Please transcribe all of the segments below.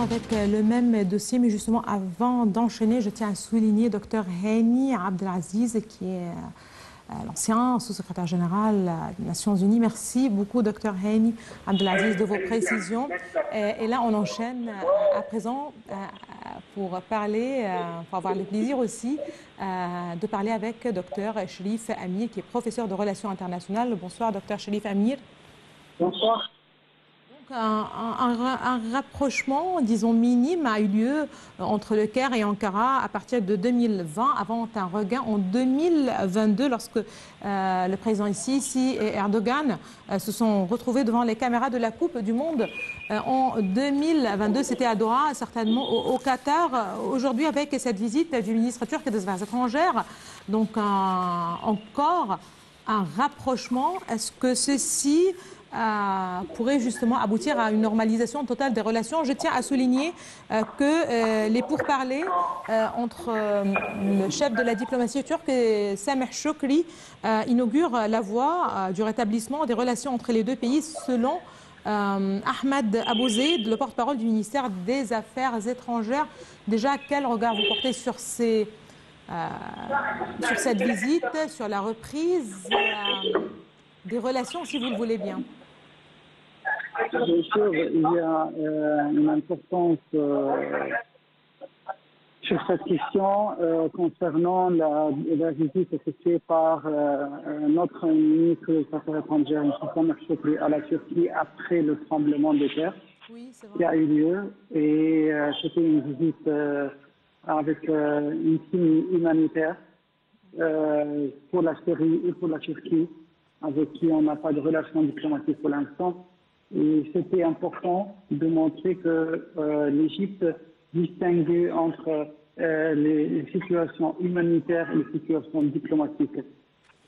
avec le même dossier, mais justement, avant d'enchaîner, je tiens à souligner Dr Hani Abdelaziz, qui est l'ancien sous-secrétaire général des Nations Unies. Merci beaucoup, Dr Hani Abdelaziz, de vos précisions. Et là, on enchaîne à présent pour parler, pour avoir le plaisir aussi de parler avec Dr Cherif Amir, qui est professeur de relations internationales. Bonsoir, Dr Cherif Amir. Bonsoir. Un rapprochement, disons, minime a eu lieu entre le Caire et Ankara à partir de 2020, avant un regain en 2022, lorsque le président Sisi et Erdogan se sont retrouvés devant les caméras de la Coupe du Monde en 2022. C'était à Doha, certainement au Qatar. Aujourd'hui, avec cette visite du ministre turc des Affaires étrangères, donc encore un rapprochement. Est-ce que ceci pourrait justement aboutir à une normalisation totale des relations? Je tiens à souligner que les pourparlers entre le chef de la diplomatie turque et Sameh Shoukry inaugurent la voie du rétablissement des relations entre les deux pays, selon Ahmed Abou Zeid, le porte-parole du ministère des Affaires étrangères. Déjà, quel regard vous portez sur cette visite, sur la reprise des relations, si vous le voulez bien? Bien sûr, il y a une importance sur cette question concernant la visite effectuée par notre ministre des Affaires étrangères, Sameh Shoukry, à la Turquie après le tremblement de terre qui a eu lieu. Et c'était une visite avec une signe humanitaire pour la Syrie et pour la Turquie, avec qui on n'a pas de relation diplomatique pour l'instant. Et c'était important de montrer que l'Égypte distinguait entre les situations humanitaires et les situations diplomatiques.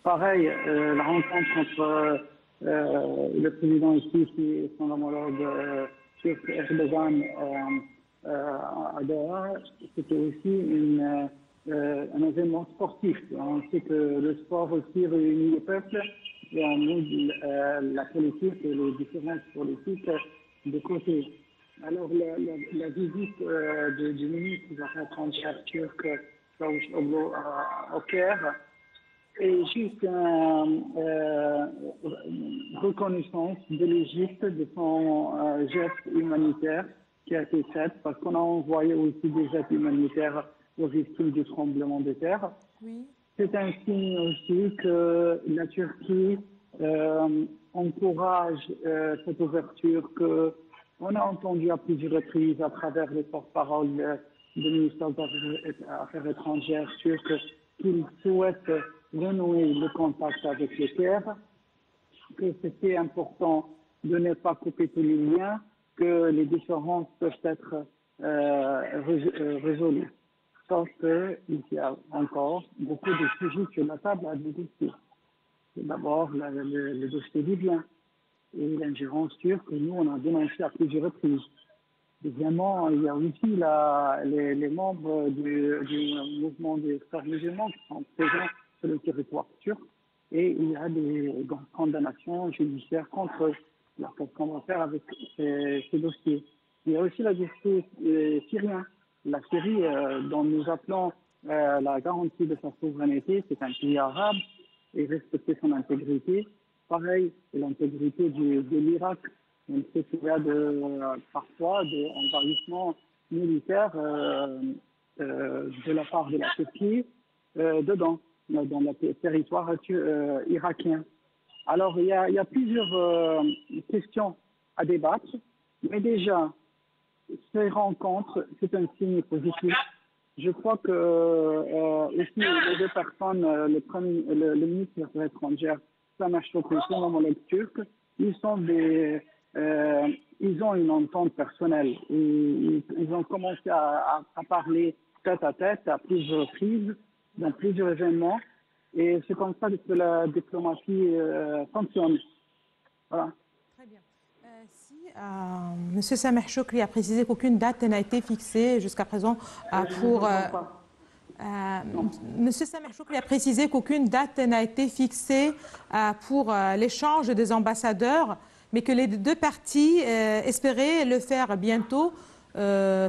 Pareil, la rencontre entre le président ici et son homologue turc Erdogan à Doha, c'était aussi un événement sportif. On sait que le sport aussi réunit les peuples et on met la politique et les différences politiques de côté. Alors la visite du ministre des Affaires étrangères turc au Caire est juste une reconnaissance de l'Égypte de son geste humanitaire qui a été fait, parce qu'on a envoyé aussi des aides humanitaires aux victimes du tremblement de terre. Oui. C'est un signe aussi que la Turquie encourage cette ouverture qu'on a entendu à plusieurs reprises à travers les porte-paroles du ministère des Affaires étrangères turcs qu'ils souhaitent renouer le contact avec le Caire, que c'était important de ne pas couper tous les liens, que les différences peuvent être résolues. Sauf qu'il y a encore beaucoup de sujets sur la table à négocier. D'abord, le dossier libyen et l'ingérence turque que nous, on a dénoncé à plusieurs reprises. Deuxièmement, il y a aussi les membres du mouvement des frères musulmans qui sont présents sur le territoire turc et il y a des condamnations judiciaires contre eux. Alors, qu'est-ce qu'on va faire avec ces dossiers? Il y a aussi le dossier syrien. La Syrie, dont nous appelons la garantie de sa souveraineté, c'est un pays arabe et respecter son intégrité. Pareil, l'intégrité de l'Irak. On sait qu'il y a parfois des envahissements militaires de la part de la Turquie dans le territoire irakien. Alors, il y a plusieurs questions à débattre, mais déjà, ces rencontres, c'est un signe positif. Je crois que aussi les deux personnes, le ministre des Affaires étrangères, Sameh Shoukry, son homologue turc, ils ont une entente personnelle. Ils ont commencé à parler tête à tête à plusieurs reprises, dans plusieurs événements. Et c'est comme ça que la diplomatie fonctionne. Voilà. Très bien. M. Sameh Shoukry a précisé qu'aucune date n'a été fixée jusqu'à présent pour... M. Sameh Shoukry a précisé qu'aucune date n'a été fixée pour l'échange des ambassadeurs, mais que les deux parties espéraient le faire bientôt.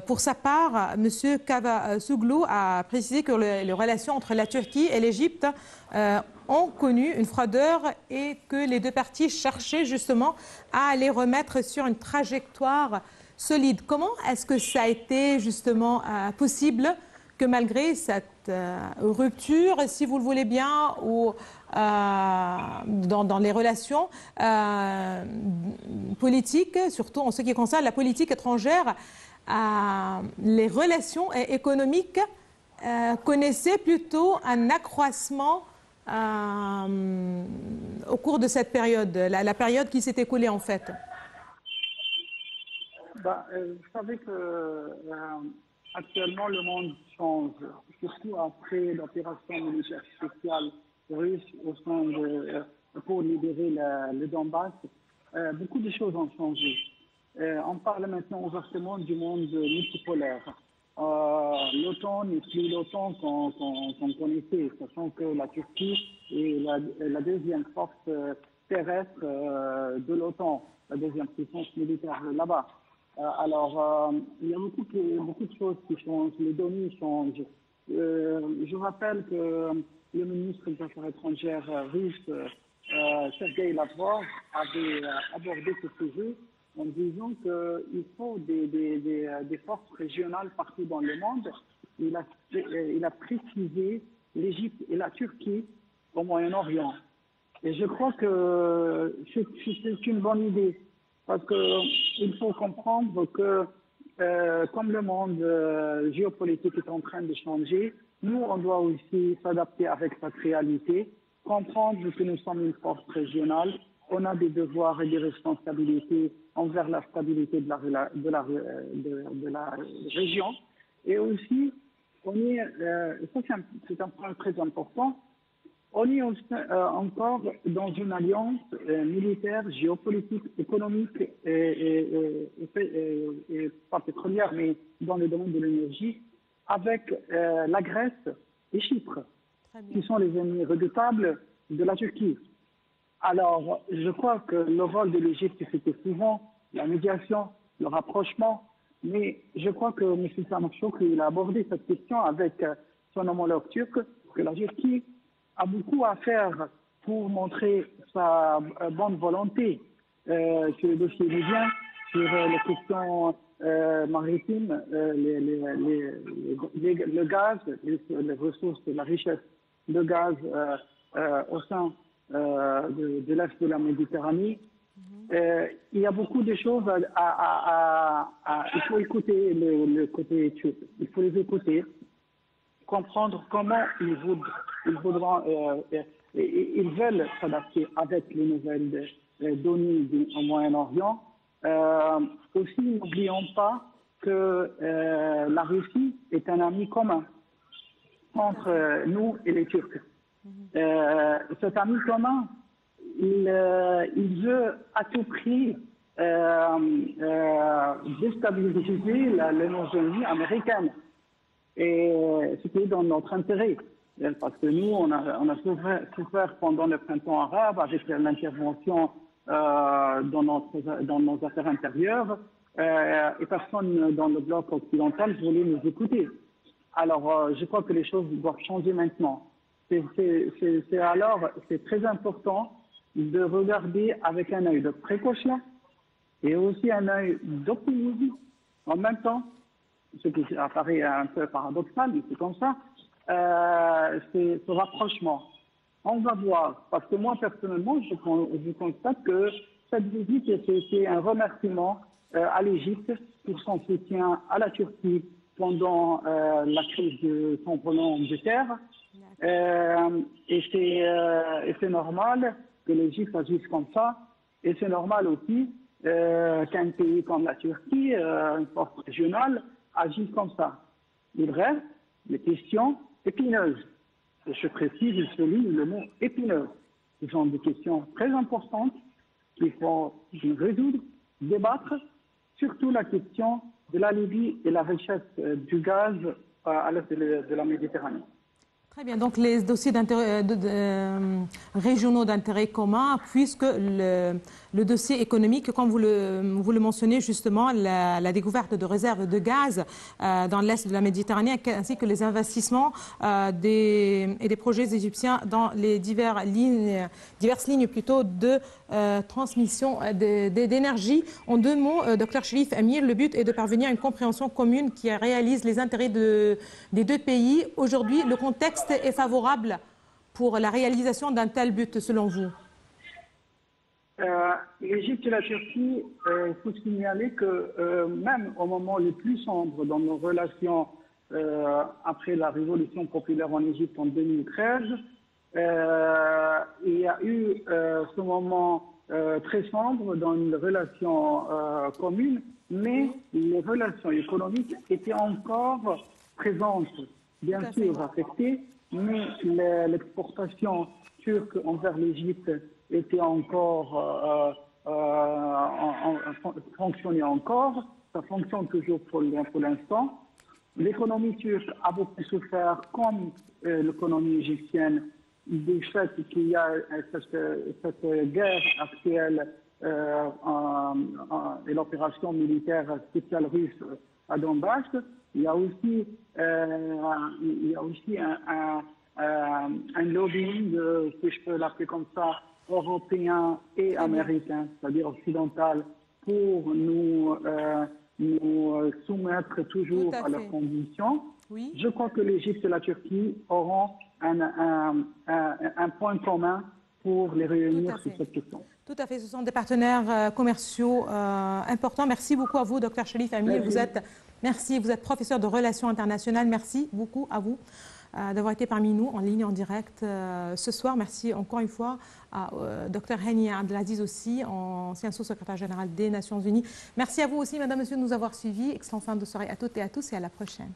Pour sa part, M. Cavusoglu a précisé que les relations entre la Turquie et l'Égypte ont connu une froideur et que les deux parties cherchaient justement à les remettre sur une trajectoire solide. Comment est-ce que ça a été justement possible que malgré cette rupture, si vous le voulez bien, ou dans les relations politiques, surtout en ce qui concerne la politique étrangère, les relations économiques connaissaient plutôt un accroissement au cours de cette période, la période qui s'est écoulée en fait? Vous savez que actuellement le monde change, surtout après l'opération militaire spéciale russe pour libérer le Donbass. Beaucoup de choses ont changé. On parle maintenant ouvertement du monde multipolaire. L'OTAN n'est plus l'OTAN qu'on connaissait, sachant que la Turquie est la deuxième force terrestre de l'OTAN, la deuxième puissance militaire là-bas. Il y a beaucoup de choses qui changent, les données changent. Je rappelle que le ministre des Affaires étrangères russe, Sergei Lavrov, avait abordé ce sujet en disant qu'il faut des forces régionales partout dans le monde. Il a précisé l'Égypte et la Turquie au Moyen-Orient. Et je crois que c'est une bonne idée. Parce qu'il faut comprendre que comme le monde géopolitique est en train de changer, nous, on doit aussi s'adapter avec cette réalité, comprendre que nous sommes une force régionale, on a des devoirs et des responsabilités envers la stabilité de la région. Et aussi, c'est un point très important, on est encore dans une alliance militaire, géopolitique, économique et pas pétrolière, mais dans le domaine de l'énergie, avec la Grèce et Chypre, qui sont les ennemis redoutables de la Turquie. Alors, je crois que le rôle de l'Égypte, c'était souvent la médiation, le rapprochement, mais je crois que M. Samir-Shoukry a abordé cette question avec son homologue turc, que la Turquie a beaucoup à faire pour montrer sa bonne volonté sur le dossier libyen, sur les questions maritimes, le gaz, les ressources, la richesse de gaz au sein de l'Est de la Méditerranée. Il y a beaucoup de choses il faut écouter le côté turc, il faut les écouter, comprendre comment ils veulent s'adapter avec les nouvelles données au Moyen-Orient. Aussi, n'oublions pas que la Russie est un ami commun entre nous et les Turcs. Cet ami commun, il veut à tout prix déstabiliser l'hémogénie américaine. Et c'était dans notre intérêt. Parce que nous, on a souffert pendant le printemps arabe avec l'intervention dans nos affaires intérieures et personne dans le bloc occidental voulait nous écouter. Alors, je crois que les choses doivent changer maintenant. C'est très important de regarder avec un œil de précaution et aussi un œil d'optimisme en même temps, ce qui apparaît un peu paradoxal, mais c'est comme ça. C'est ce rapprochement. On va voir, parce que moi personnellement, je constate que cette visite était un remerciement à l'Égypte pour son soutien à la Turquie pendant la crise de son volant de terre. Et c'est normal que l'Égypte agisse comme ça. Et c'est normal aussi qu'un pays comme la Turquie, une force régionale, agisse comme ça. Il reste des questions épineuses. Et je précise, je souligne le mot épineuse. Ce sont des questions très importantes qu'il faut résoudre, débattre, surtout la question de la Libye et la richesse du gaz à l'est de la Méditerranée. Très bien, donc les dossiers régionaux d'intérêt commun, puisque le dossier économique, comme vous le mentionnez justement, la découverte de réserves de gaz dans l'est de la Méditerranée, ainsi que les investissements et des projets égyptiens dans les diverses lignes plutôt de transmission d'énergie. En 2 mots, Dr Cherif Amir, le but est de parvenir à une compréhension commune qui réalise les intérêts des 2 pays. Aujourd'hui, le contexte est favorable pour la réalisation d'un tel but, selon vous? L'Égypte et la Turquie, il faut signaler que même au moment le plus sombre dans nos relations après la révolution populaire en Égypte en 2013, il y a eu ce moment très sombre dans les relations communes, mais les relations économiques étaient encore présentes, bien sûr affectées, mais l'exportation turque envers l'Égypte était encore, fonctionnait encore, ça fonctionne toujours pour l'instant. L'économie turque a beaucoup souffert, comme l'économie égyptienne, du fait qu'il y a cette guerre actuelle et l'opération militaire spéciale russe à Donbass. Il y a aussi un lobbying, si je peux l'appeler comme ça, européen et américain, c'est-à-dire occidental, pour nous soumettre toujours à leurs conditions. Oui. Je crois que l'Égypte et la Turquie auront un point commun pour les réunir sur cette question. Tout à fait, ce sont des partenaires commerciaux importants. Merci beaucoup à vous, Dr Cherif Amir. Vous êtes professeur de relations internationales. Merci beaucoup à vous d'avoir été parmi nous en ligne, en direct ce soir. Merci encore une fois à Dr Hani Abdelaziz aussi, ancien sous-secrétaire général des Nations Unies. Merci à vous aussi, Madame, Monsieur, de nous avoir suivis. Excellente fin de soirée à toutes et à tous et à la prochaine.